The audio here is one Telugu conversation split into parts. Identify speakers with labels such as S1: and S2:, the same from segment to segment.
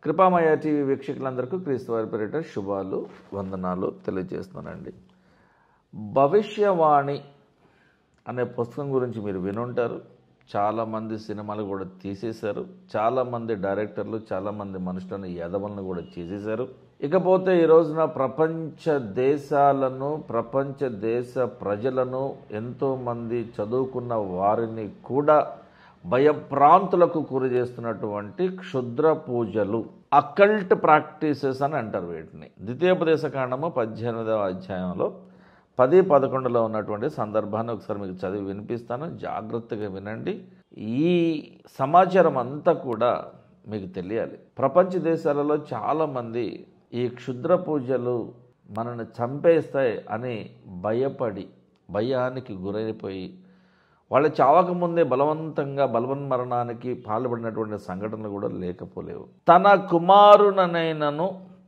S1: కృపామయ టీవీ వీక్షకులందరికీ క్రీస్తు వారి పేరిట శుభాలు వందనాలు తెలియజేస్తున్నానండి. భవిష్యవాణి అనే పుస్తకం గురించి మీరు వినుంటారు. చాలామంది సినిమాలు కూడా తీసేశారు. చాలామంది డైరెక్టర్లు చాలామంది మనుషులను ఎదవలను కూడా చేసేశారు. ఇకపోతే ఈ రోజున ప్రపంచ దేశాలను ప్రపంచ దేశ ప్రజలను ఎంతోమంది చదువుకున్న వారిని కూడా భయభ్రాంతులకు గురి చేస్తున్నటువంటి క్షుద్ర పూజలు, అకల్ట్ ప్రాక్టీసెస్ అని అంటారు వీటిని. ద్వితీయోపదేశ కాండము 18వ అధ్యాయంలో 10-11లో ఉన్నటువంటి సందర్భాన్ని ఒకసారి మీకు చదివి వినిపిస్తాను. జాగ్రత్తగా వినండి. ఈ సమాచారం అంతా కూడా మీకు తెలియాలి. ప్రపంచ దేశాలలో చాలామంది ఈ క్షుద్ర పూజలు మనల్ని చంపేస్తాయి అని భయానికి గురైపోయి వాళ్ళు చావకముందే బలవంతంగా బలవన్మరణానికి పాల్పడినటువంటి సంఘటనలు కూడా లేకపోలేవు. తన కుమారుననైనను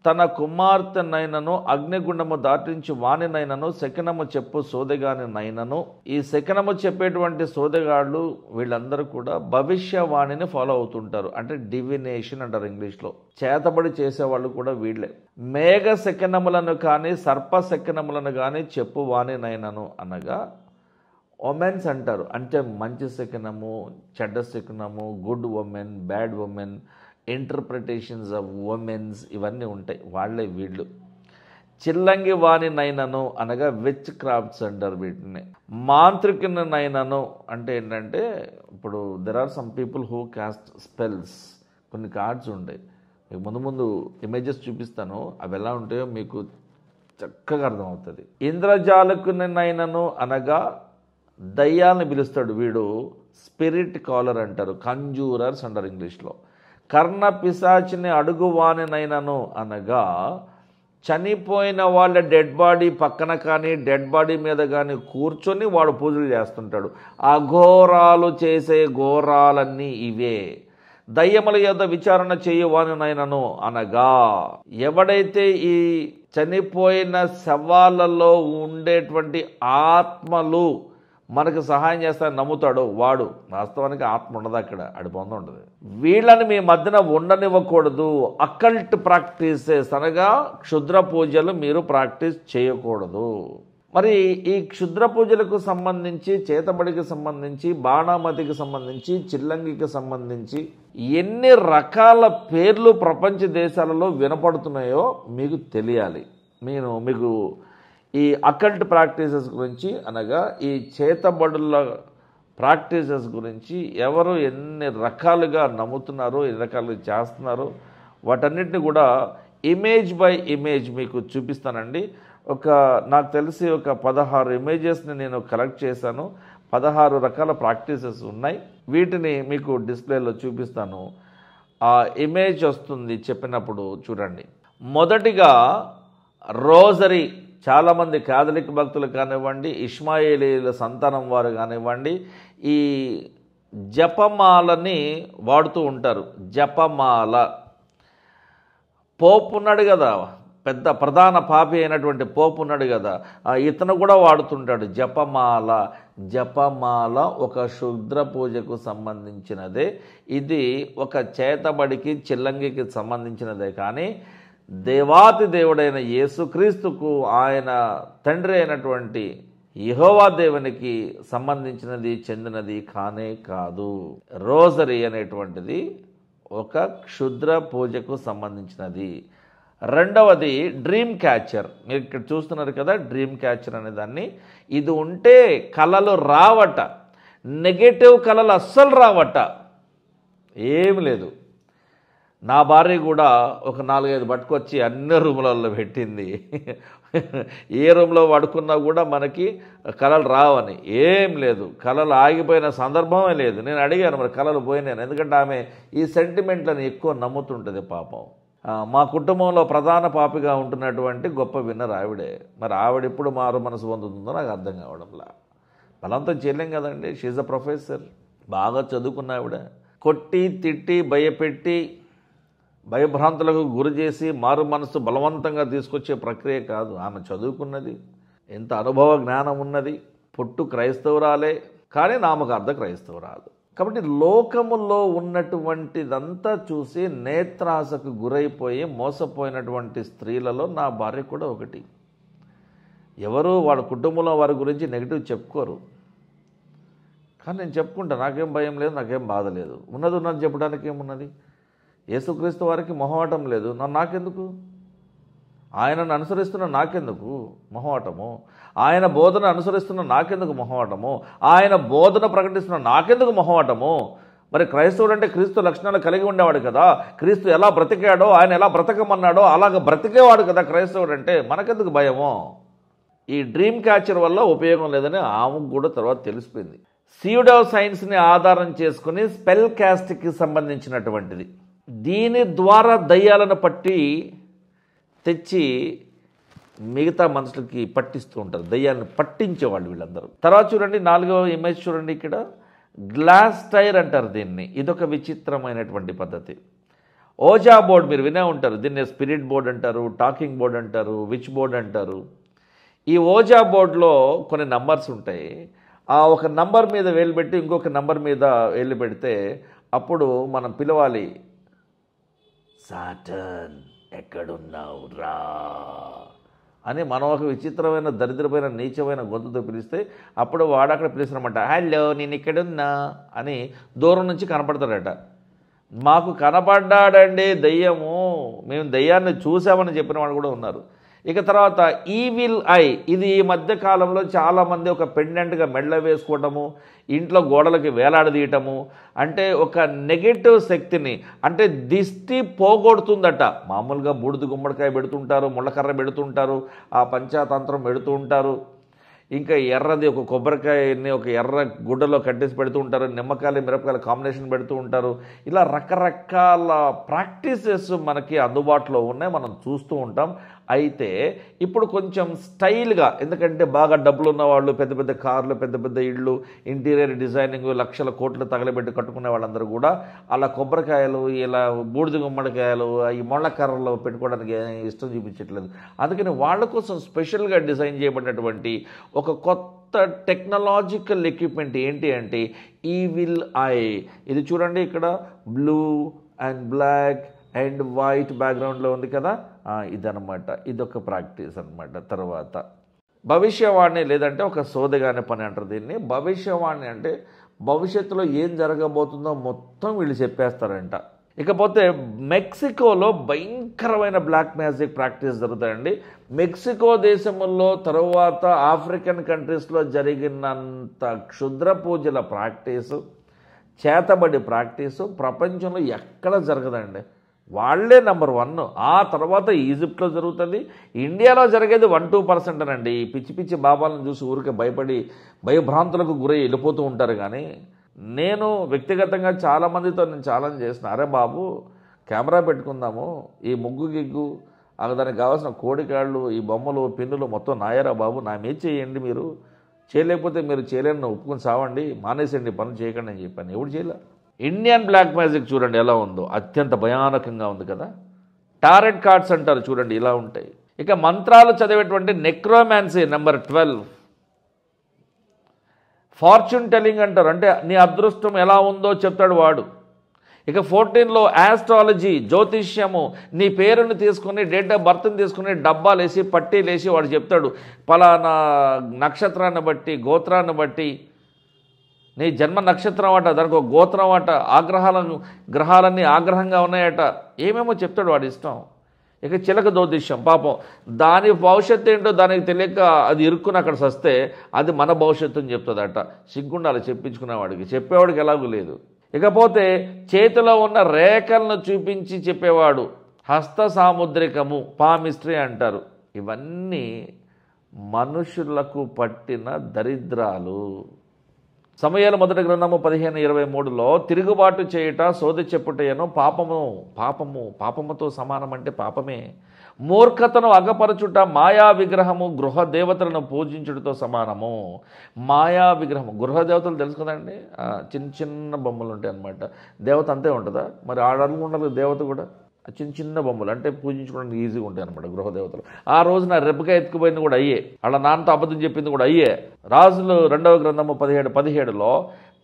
S1: తన కుమార్తెనైనను అగ్నిగుండము దాటించి వాణినైనను శకునము చెప్పు సోదెగానినైనను. ఈ శకునము చెప్పేటువంటి సోదెగాళ్ళు వీళ్ళందరూ కూడా భవిష్యవాణిని ఫాలో అవుతుంటారు. అంటే డివినేషన్ అంటారు ఇంగ్లీష్లో. చేతబడి చేసేవాళ్ళు కూడా వీళ్ళే. మేఘ శకునములను కానీ సర్ప శకునములను కానీ చెప్పు వాణినైనను అనగా ఉమెన్స్ అంటారు. అంటే మంచి శకునము, చెడ్డ శకునము, good women, bad women, interpretations of womens ఇవన్నీ ఉంటాయి. వాళ్ళే వీళ్ళు. చిల్లంగి వాణినైనను అనగా విచ్ క్రాఫ్ట్స్ అంటారు వీటిని. మాంత్రికునైనను అంటే ఏంటంటే ఇప్పుడు there are some people who cast spells. కొన్ని కార్డ్స్ ఉంటాయి, మీకు ముందు ఇమేజెస్ చూపిస్తాను. అవి ఎలా ఉంటాయో మీకు చక్కగా అర్థమవుతుంది. ఇంద్రజాలకునైనను అనగా దయ్యాలను పిలుస్తాడు వీడు. స్పిరిట్ కాలర్ అంటారు, కంజూరర్స్ అంటారు ఇంగ్లీష్లో. కర్ణ పిశాచిని అడుగువానినైనను అనగా చనిపోయిన వాళ్ళ డెడ్ బాడీ పక్కన కానీ డెడ్ బాడీ మీద కానీ కూర్చొని వాడు పూజలు చేస్తుంటాడు. అఘోరాలు చేసే ఘోరాలన్నీ ఇవే. దయ్యముల యొద్ద విచారణ చేయువానినైనను అనగా ఎవడైతే ఈ చనిపోయిన శవాలలో ఉండేటువంటి ఆత్మలు మనకు సహాయం చేస్తారని నమ్ముతాడు వాడు. వాస్తవానికి ఆత్మ ఉండదు అక్కడ, అడిపొంద ఉంటుంది. వీళ్ళని మీ మధ్యన ఉండనివ్వకూడదు. అకల్ట్ ప్రాక్టీసెస్ అనగా క్షుద్ర పూజలు మీరు ప్రాక్టీస్ చేయకూడదు. మరి ఈ క్షుద్ర పూజలకు సంబంధించి, చేతబడికి సంబంధించి, బాణామతికి సంబంధించి, చిల్లంగికి సంబంధించి ఎన్ని రకాల పేర్లు ప్రపంచ దేశాలలో వినపడుతున్నాయో మీకు తెలియాలి. మీకు ఈ అకల్ట్ ప్రాక్టీసెస్ గురించి అనగా ఈ చేతబడుల ప్రాక్టీసెస్ గురించి ఎవరు ఎన్ని రకాలుగా నమ్ముతున్నారో, ఎన్ని రకాలుగా చేస్తున్నారో వాటన్నిటిని కూడా ఇమేజ్ బై ఇమేజ్ మీకు చూపిస్తానండి. నాకు తెలిసి ఒక 16 ఇమేజెస్ని నేను కలెక్ట్ చేశాను. 16 రకాల ప్రాక్టీసెస్ ఉన్నాయి. వీటిని మీకు డిస్ప్లేలో చూపిస్తాను. ఆ ఇమేజ్ వస్తుంది చెప్పినప్పుడు చూడండి. మొదటిగా రోజరీ. చాలామంది కాథలిక్ భక్తులు కానివ్వండి, ఇష్మాయేలీల సంతానం వారు కానివ్వండి, ఈ జపమాలని వాడుతూ ఉంటారు. జపమాల. పోపు ఉన్నాడు కదా, పెద్ద ప్రధాన పాపి అయినటువంటి పోపు ఉన్నాడు కదా, ఇతను కూడా వాడుతుంటాడు జపమాల. జపమాల ఒక క్షుద్ర పూజకు సంబంధించినదే. ఇది ఒక చేతబడికి చిల్లంగికి సంబంధించినదే. కానీ దేవాతి దేవుడైన యేసుక్రీస్తుకు, ఆయన తండ్రి అయినటువంటి యెహోవా దేవునికి సంబంధించినది, చెందినది కానే కాదు. రోజరీ అనేటువంటిది ఒక క్షుద్ర పూజకు సంబంధించినది. రెండవది డ్రీమ్ క్యాచర్. మీరు ఇక్కడ చూస్తున్నారు కదా, డ్రీమ్ క్యాచర్ అనే దాన్ని. ఇది ఉంటే కళలు రావట, నెగటివ్ కళలు అస్సలు రావట, ఏమి లేదు. నా భార్య కూడా ఒక 4-5 పట్టుకొచ్చి అన్ని రూములలో పెట్టింది. ఏ రూమ్లో పడుకున్నా కూడా మనకి కళలు రావని. ఏం లేదు, కళలు ఆగిపోయిన సందర్భమే లేదు. నేను అడిగాను మరి కళలు పోయినాను, ఎందుకంటే ఆమె ఈ సెంటిమెంట్లను ఎక్కువ నమ్ముతుంటుంది పాపం. మా కుటుంబంలో ప్రధాన పాపిగా ఉంటున్నటువంటి గొప్ప విన్నర్ ఆవిడే. మరి ఆవిడ ఎప్పుడు మారు మనసు పొందుతుందో నాకు అర్థం కావడంలా. బలంతం చేయలేం కదండి. షీజ్ అ ప్రొఫెసర్, బాగా చదువుకున్న ఆవిడ. కొట్టి తిట్టి భయపెట్టి భయభ్రాంతులకు గురి చేసి మారు మనసు బలవంతంగా తీసుకొచ్చే ప్రక్రియ కాదు. ఆమె చదువుకున్నది, ఎంత అనుభవ జ్ఞానం ఉన్నది. పుట్టు క్రైస్తవురాలే, కానీ నామకార్థ క్రైస్తవురాలు. కాబట్టి లోకములో ఉన్నటువంటిదంతా చూసి నేత్రాసకు గురైపోయి మోసపోయినటువంటి స్త్రీలలో నా భార్య కూడా ఒకటి. ఎవరు వాళ్ళ కుటుంబంలో వారి గురించి నెగిటివ్ చెప్పుకోరు, కానీ నేను చెప్పుకుంటా. నాకేం భయం లేదు, నాకేం బాధ లేదు. ఉన్నది చెప్పడానికి ఏమున్నది? యేసుక్రీస్తు వారికి మొహమాటం లేదు, నాకెందుకు? ఆయనను అనుసరిస్తున్న నాకెందుకు మొహమాటము? ఆయన బోధన అనుసరిస్తున్న నాకెందుకు మొహమాటము? ఆయన బోధన ప్రకటిస్తున్న నాకెందుకు మొహమాటము? మరి క్రైస్తవుడు అంటే క్రీస్తు లక్షణాలు కలిగి ఉండేవాడు కదా. క్రీస్తు ఎలా బ్రతికాడో, ఆయన ఎలా బ్రతకమన్నాడో అలాగ బ్రతికేవాడు కదా క్రైస్తవుడు అంటే. మనకెందుకు భయమో? ఈ డ్రీమ్ క్యాచర్ వల్ల ఉపయోగం లేదని ఆమెకు కూడా తర్వాత తెలిసిపోయింది. సీడో సైన్స్ని ఆధారం చేసుకుని స్పెల్ కాస్ట్కి సంబంధించినటువంటిది. దీని ద్వారా దయ్యాలను పట్టి తెచ్చి మిగతా మనుషులకి పట్టిస్తూ ఉంటారు. దయ్యాన్ని పట్టించేవాళ్ళు వీళ్ళందరూ. తర్వాత చూడండి 4వ ఇమేజ్ చూడండి. ఇక్కడ గ్లాస్ టైర్ అంటారు దీన్ని. ఇదొక విచిత్రమైనటువంటి పద్ధతి. ఓజా బోర్డ్ మీరు వినే ఉంటారు. దీన్ని స్పిరిట్ బోర్డ్ అంటారు, టాకింగ్ బోర్డ్ అంటారు, విచ్ బోర్డ్ అంటారు. ఈ ఓజా బోర్డులో కొన్ని నంబర్స్ ఉంటాయి. ఆ ఒక నంబర్ మీద వేలు పెట్టి ఇంకొక నంబర్ మీద వేలు పెడితే అప్పుడు మనం పిలవాలి, సాటన్ ఎక్కడున్నావు రా అని. మనం ఒక విచిత్రమైన దరిద్రమైన నీచమైన గొంతుతో పిలిస్తే అప్పుడు వాడు అక్కడ పిలుస్తున్నమాట, హలో నేను ఇక్కడున్నా అని దూరం నుంచి కనపడతాడట. మాకు కనపడ్డాడండి దయ్యము, మేము దయ్యాన్ని చూసామని చెప్పిన వాళ్ళు కూడా ఉన్నారు. ఇక తర్వాత ఈవిల్ ఐ. ఇది ఈ మధ్య కాలంలో చాలామంది ఒక పెండెంట్గా మెడలో వేసుకోవటము, ఇంట్లో గోడలకి వేలాడదీయటము, అంటే ఒక నెగటివ్ శక్తిని, అంటే దిష్టి పోగొడుతుందట. మామూలుగా బూడిద గుమ్మడికాయ పెడుతుంటారు, ముళ్ళకర్ర పెడుతుంటారు, ఆ పంచాతంత్రం పెడుతూ ఉంటారు. ఇంకా ఎర్రది ఒక కొబ్బరికాయని ఒక ఎర్ర గుడ్డలో కట్టేసి పెడుతూ ఉంటారు, నిమ్మకాయలు మిరపకాయలు కాంబినేషన్ పెడుతూ ఉంటారు. ఇలా రకరకాల ప్రాక్టీసెస్ మనకి అందుబాటులో ఉన్నాయి, మనం చూస్తూ ఉంటాం. అయితే ఇప్పుడు కొంచెం స్టైల్గా, ఎందుకంటే బాగా డబ్బులు ఉన్నవాళ్ళు, పెద్ద పెద్ద కార్లు, పెద్ద పెద్ద ఇళ్ళు, ఇంటీరియర్ డిజైనింగ్ లక్షల కోట్లు తగలబెట్టి కట్టుకునే వాళ్ళందరూ కూడా అలా కొబ్బరికాయలు, ఇలా బూడిద గుమ్మడికాయలు, ఈ ముళ్ళకర్రలు పెట్టుకోవడానికి ఇష్టం చూపించట్లేదు. అందుకని వాళ్ళ కోసం స్పెషల్గా డిజైన్ చేయబడినటువంటి ఒక కొత్త టెక్నాలజికల్ ఎక్విప్మెంట్ ఏంటి అంటే ఈవిల్ ఐ. ఇది చూడండి, ఇక్కడ blue and black and white బ్యాక్గ్రౌండ్లో ఉంది కదా, ఇదనమాట. ఇదొక ప్రాక్టీస్ అనమాట. తర్వాత భవిష్యవాణి, లేదంటే ఒక సోదగానే పని అంటారు దీన్ని. భవిష్యవాణి అంటే భవిష్యత్తులో ఏం జరగబోతుందో మొత్తం వీళ్ళు చెప్పేస్తారంట. ఇకపోతే మెక్సికోలో భయంకరమైన బ్లాక్ మ్యాజిక్ ప్రాక్టీస్ జరుగుతాయండి. మెక్సికో దేశంలో తరువాత ఆఫ్రికన్ కంట్రీస్లో జరిగినంత క్షుద్ర పూజల ప్రాక్టీసు, చేతబడి ప్రాక్టీసు ప్రపంచంలో ఎక్కడ జరగదండి. వాళ్లే నెంబర్ 1. ఆ తర్వాత ఈజిప్ట్లో జరుగుతుంది. ఇండియాలో జరిగేది 1-2% అనండి. పిచ్చి పిచ్చి బాబాలను చూసి ఊరికే భయపడి భయభ్రాంతులకు గురై వెళ్ళిపోతూ ఉంటారు. కానీ నేను వ్యక్తిగతంగా చాలామందితో నేను ఛాలెంజ్ చేసిన, అరే బాబు కెమెరా పెట్టుకుందాము, ఈ ముగ్గు గిగ్గు దానికి కావాల్సిన కోడికాళ్ళు, ఈ బొమ్మలు, పిన్నులు మొత్తం నాయరా బాబు, నా మీద చేయండి. మీరు చేయలేకపోతే మీరు చేయలేని ఒప్పుకొని సావండి, మానేసండి, పనులు చేయకండి అని చెప్పాను. ఎవడు చేయలే. ఇండియన్ బ్లాక్ మ్యాజిక్ చూడండి ఎలా ఉందో, అత్యంత భయానకంగా ఉంది కదా. టారెట్ కార్డ్స్ అంటారు చూడండి, ఇలా ఉంటాయి. ఇక మంత్రాలు చదివేటువంటి నెక్రోమాన్సీ నెంబర్ 12. ఫార్చ్యూన్ టెల్లింగ్ అంటారు, అంటే నీ అదృష్టం ఎలా ఉందో చెప్తాడు వాడు. ఇక 14లో ఆస్ట్రాలజీ, జ్యోతిష్యము. నీ పేరుని తీసుకుని, డేట్ ఆఫ్ బర్త్ని తీసుకుని డబ్బాలు వేసి పట్టీలు వేసి వాడు చెప్తాడు, పలానా నక్షత్రాన్ని బట్టి, గోత్రాన్ని బట్టి నీ జన్మ నక్షత్రం అట, దానికి ఒక గోత్రం అట, గ్రహాలన్నీ ఆగ్రహంగా ఉన్నాయట, ఏమేమో చెప్తాడు వాడి ఇష్టం. ఇక చిలక జ్యోతిష్యం, పాపం దాని భవిష్యత్తు ఏంటో దానికి తెలియక అది ఇరుక్కుని అక్కడ సస్తే అది మన భవిష్యత్తు అని చెప్తుందట. సిగ్గుండాలి చెప్పించుకునేవాడికి, చెప్పేవాడికి ఎలాగూ లేదు. ఇకపోతే చేతిలో ఉన్న రేఖలను చూపించి చెప్పేవాడు, హస్త సాముద్రికము, పామిస్ట్రీ అంటారు. ఇవన్నీ మనుషులకు పట్టిన దరిద్రాలు. సమయాల మొదటి గ్రంథము 15:23లో తిరుగుబాటు చేయుట, సోది చెప్పుటయను పాపముతో సమానం, అంటే పాపమే. మూర్ఖతను అగపరచుట, మాయా విగ్రహము, గృహ దేవతలను పూజించుటతో సమానము. మాయా విగ్రహము, గృహ దేవతలు తెలుసు కదండి, చిన్న చిన్న బొమ్మలు ఉంటాయి అన్నమాట. దేవత అంతే ఉంటుందా? మరి ఆడలు ఉండాలి దేవత కూడా. చిన్న చిన్న బొమ్మలు అంటే పూజించుకోవడానికి ఈజీగా ఉంటాయి అనమాట గృహ దేవతలు. ఆ రోజున రెబ్బకాయ ఎత్తుకుపోయింది కూడా అయ్యే, వాళ్ళ నాన్నతో అబద్ధం చెప్పింది కూడా అయ్యే. రాజులు 2వ గ్రంథము 17:17లో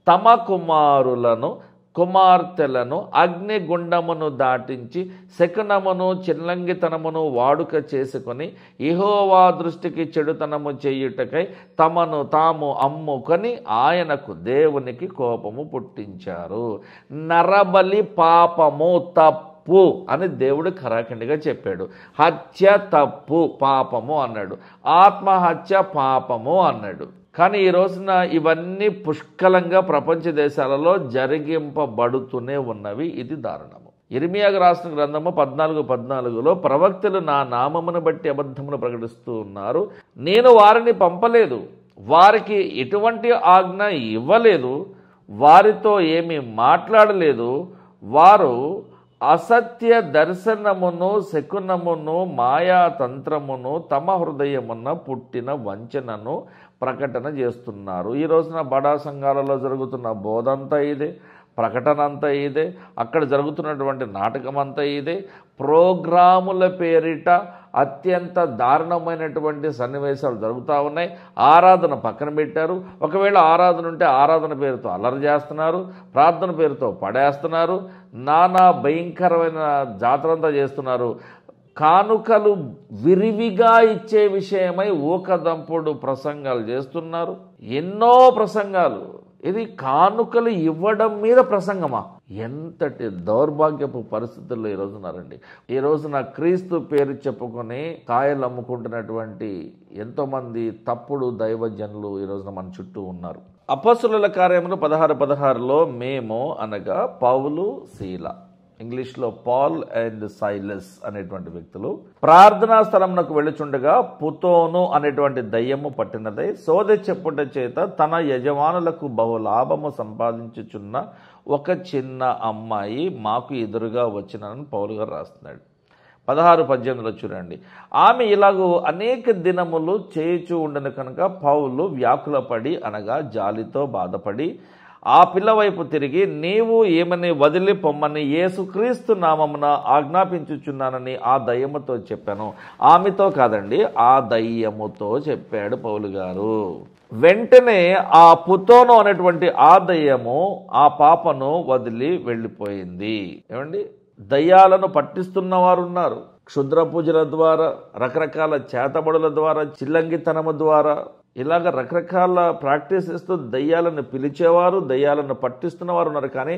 S1: తమ కుమారులను కుమార్తెలను అగ్నిగుండమును దాటించి శకునమును చిల్లంగితనమును వాడుక చేసుకొని యెహోవా దృష్టికి చెడుతనము చేయుటకై తమను తాము అమ్ముకొని ఆయనకు దేవునికి కోపము పుట్టించారు. నరబలి పాపము తప్పు అని దేవుడు ఖరాఖండిగా చెప్పాడు. హత్య తప్పు పాపము అన్నాడు. ఆత్మహత్య పాపము అన్నాడు. కానీ ఈ రోజున ఇవన్నీ పుష్కలంగా ప్రపంచ దేశాలలో జరిగింపబడుతూనే ఉన్నవి. ఇది దారుణము. ఇర్మియాకు రాసిన గ్రంథము 14:14లో ప్రవక్తలు నా నామమును బట్టి అబద్ధమును ప్రకటిస్తూ ఉన్నారు, నేను వారిని పంపలేదు, వారికి ఎటువంటి ఆజ్ఞ ఇవ్వలేదు, వారితో ఏమీ మాట్లాడలేదు, వారు అసత్య దర్శనమును శకునమును మాయాతంత్రమును తమ హృదయమున పుట్టిన వంచనను ప్రకటన చేస్తున్నారు. ఈ రోజున బడా సంఘాలలో జరుగుతున్న బోధ అంతా ఇదే, ప్రకటన అంతా ఇదే, అక్కడ జరుగుతున్నటువంటి నాటకం అంతా ఇదే. ప్రోగ్రాముల పేరిట అత్యంత దారుణమైనటువంటి సన్నివేశాలు జరుగుతూ ఉన్నాయి. ఆరాధన పక్కన పెట్టారు. ఒకవేళ ఆరాధన ఉంటే ఆరాధన పేరుతో అల్లరి చేస్తున్నారు, ప్రార్థన పేరుతో పడేస్తున్నారు, నానా భయంకరమైన జాతరంతా చేస్తున్నారు. కానుకలు విరివిగా ఇచ్చే విషయమై ఊకదంపుడు ప్రసంగాలు చేస్తున్నారు. ఎన్నో ప్రసంగాలు. ఇది కానుకలు ఇవ్వడం మీద ప్రసంగమా? ఎంతటి దౌర్భాగ్యపు పరిస్థితుల్లో ఈ రోజున్నారండి. ఈ రోజున క్రీస్తు పేరు చెప్పుకొని కాయలు అమ్ముకుంటున్నటువంటి ఎంతోమంది తప్పుడు దైవజనులు ఈ రోజున మన చుట్టూ ఉన్నారు. అపొస్తలుల కార్యములు 16:16లో మేము అనగా పౌలు, శీల, ఇంగ్లీష్లో పాల్ అండ్ సైలస్ అనేటువంటి వ్యక్తులు ప్రార్థనా స్థలమునకు వెళ్ళుచుండగా పుతోను అనేటువంటి దయ్యము పట్టినదై సోదె చెప్పుట చేత తన యజమానులకు బహు లాభము సంపాదించుచున్న ఒక చిన్న అమ్మాయి మాకు ఎదురుగా వచ్చినని పౌలు గారు రాస్తున్నాడు. 16-18లో చూడండి. ఆమె ఇలాగూ అనేక దినములు చేయుచూ ఉండను కనుక పౌలు వ్యాకులపడి అనగా జాలితో బాధపడి ఆ పిల్ల వైపు తిరిగి నీవు ఏమని వదిలి పొమ్మని యేసుక్రీస్తు నామమున ఆజ్ఞాపించుచున్నానని ఆ దయ్యముతో చెప్పాను. ఆమెతో కాదండి, ఆ దయ్యముతో చెప్పాడు పౌలు గారు. వెంటనే ఆ పుతోను అనేటువంటి ఆ దయ్యము ఆ పాపను వదిలి వెళ్ళిపోయింది. ఏమండి, దయ్యాలను పట్టిస్తున్న వారు ఉన్నారు. క్షుద్ర పూజల ద్వారా, రకరకాల చేతబడుల ద్వారా, చిల్లంగితనము ద్వారా, ఇలాగ రకరకాల ప్రాక్టీసెస్తో దయ్యాలను పిలిచేవారు, దయ్యాలను పట్టిస్తున్నవారు ఉన్నారు. కానీ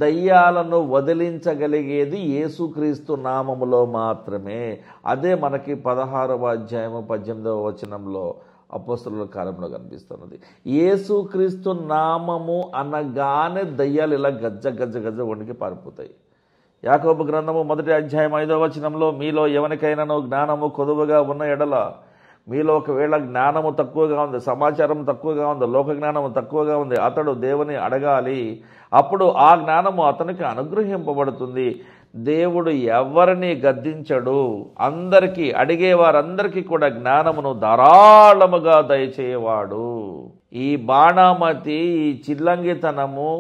S1: దయ్యాలను వదిలించగలిగేది యేసుక్రీస్తు నామములో మాత్రమే. అదే మనకి 16:18 అపొస్తలుల కాలంలో కనిపిస్తున్నది. యేసుక్రీస్తు నామము అనగానే దయ్యాలు ఇలా గజ్జ గజ్జ గజ్జ వణికి పారిపోతాయి. యాకోబు గ్రంథము 1:5 మీలో ఎవరికైనాను జ్ఞానము కొదువుగా ఉన్న ఎడల, మీలో ఒకవేళ జ్ఞానము తక్కువగా ఉంది, సమాచారం తక్కువగా ఉంది, లోక జ్ఞానము తక్కువగా ఉంది, అతడు దేవుని అడగాలి, అప్పుడు ఆ జ్ఞానము అతనికి అనుగ్రహింపబడుతుంది. దేవుడు ఎవరిని గద్దించడు, అందరికీ, అడిగేవారందరికీ కూడా జ్ఞానమును ధారాళముగా దయచేయవాడు. ఈ బాణామతి, ఈ చిల్లంగితనము,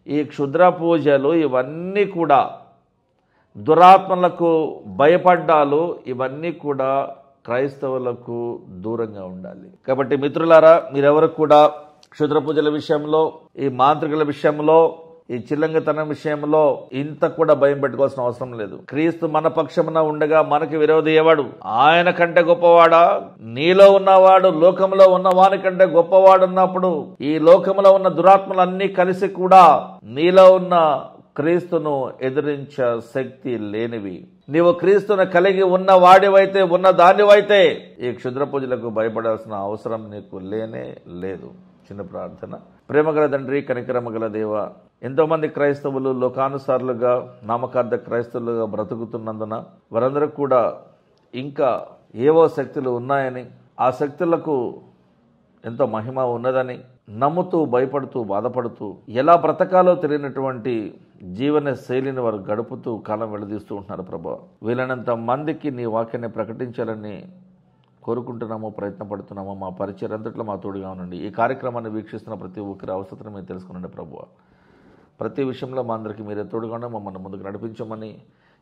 S1: ఈ క్షుద్ర పూజలు, ఇవన్నీ కూడా దురాత్మలకు భయపడ్డాలు, ఇవన్నీ కూడా క్రైస్తవులకు దూరంగా ఉండాలి. కాబట్టి మిత్రులారా, మీరెవరు కూడా క్షుద్ర పూజల విషయంలో, ఈ మాంత్రికుల విషయంలో, ఈ చిల్లంగితనం విషయంలో ఇంత కూడా భయం పెట్టుకోవాల్సిన అవసరం లేదు. క్రీస్తు మన పక్షమున ఉండగా మనకి విరోధి ఎవడు? ఆయన కంటే గొప్పవాడా? నీలో ఉన్నవాడు లోకంలో ఉన్న వాని కంటే గొప్పవాడున్నప్పుడు ఈ లోకంలో ఉన్న దురాత్మలన్నీ కలిసి కూడా నీలో ఉన్న క్రీస్తును ఎదిరించే శక్తి లేనివి. నీవు క్రీస్తును కలిగి ఉన్న వాడివైతే, ఉన్న దానివైతే ఈ క్షుద్ర పూజలకు భయపడాల్సిన అవసరం నీకు లేనే లేదు. చిన్న ప్రార్థన. ప్రేమగల తండ్రి, కనికరమగల దేవ, ఎంతోమంది క్రైస్తవులు లోకానుసారులుగా, నామకార్థ క్రైస్తవులుగా బ్రతుకుతున్నందున వారందరూ కూడా ఇంకా ఏవో శక్తులు ఉన్నాయని, ఆ శక్తులకు ఎంతో మహిమ ఉన్నదని నమ్ముతూ, భయపడుతూ, బాధపడుతూ ఎలా బ్రతకాలో తెలియనటువంటి జీవన శైలిని వారు గడుపుతూ కాలం వెళ్లదీస్తూ ఉంటున్నారు. ప్రభా, వీలైనంత మందికి నీ వాక్యాన్ని ప్రకటించాలని కోరుకుంటున్నాము, ప్రయత్నపడుతున్నాము. మా పరిచయం అంతట్లో మా తోడుగా ఉండండి. ఈ కార్యక్రమాన్ని వీక్షిస్తున్న ప్రతి ఒక్కరి అవసరం మీరు తెలుసుకునండి ప్రభువా. ప్రతి విషయంలో మా అందరికీ మీరే తోడుగా మమ్మల్ని ముందుకు నడిపించమని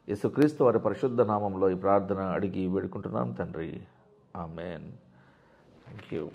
S1: యేసుక్రీస్తు వారి పరిశుద్ధ నామంలో ఈ ప్రార్థన అడిగి వేడుకుంటున్నాం తండ్రి. ఆమేన్. Thank you.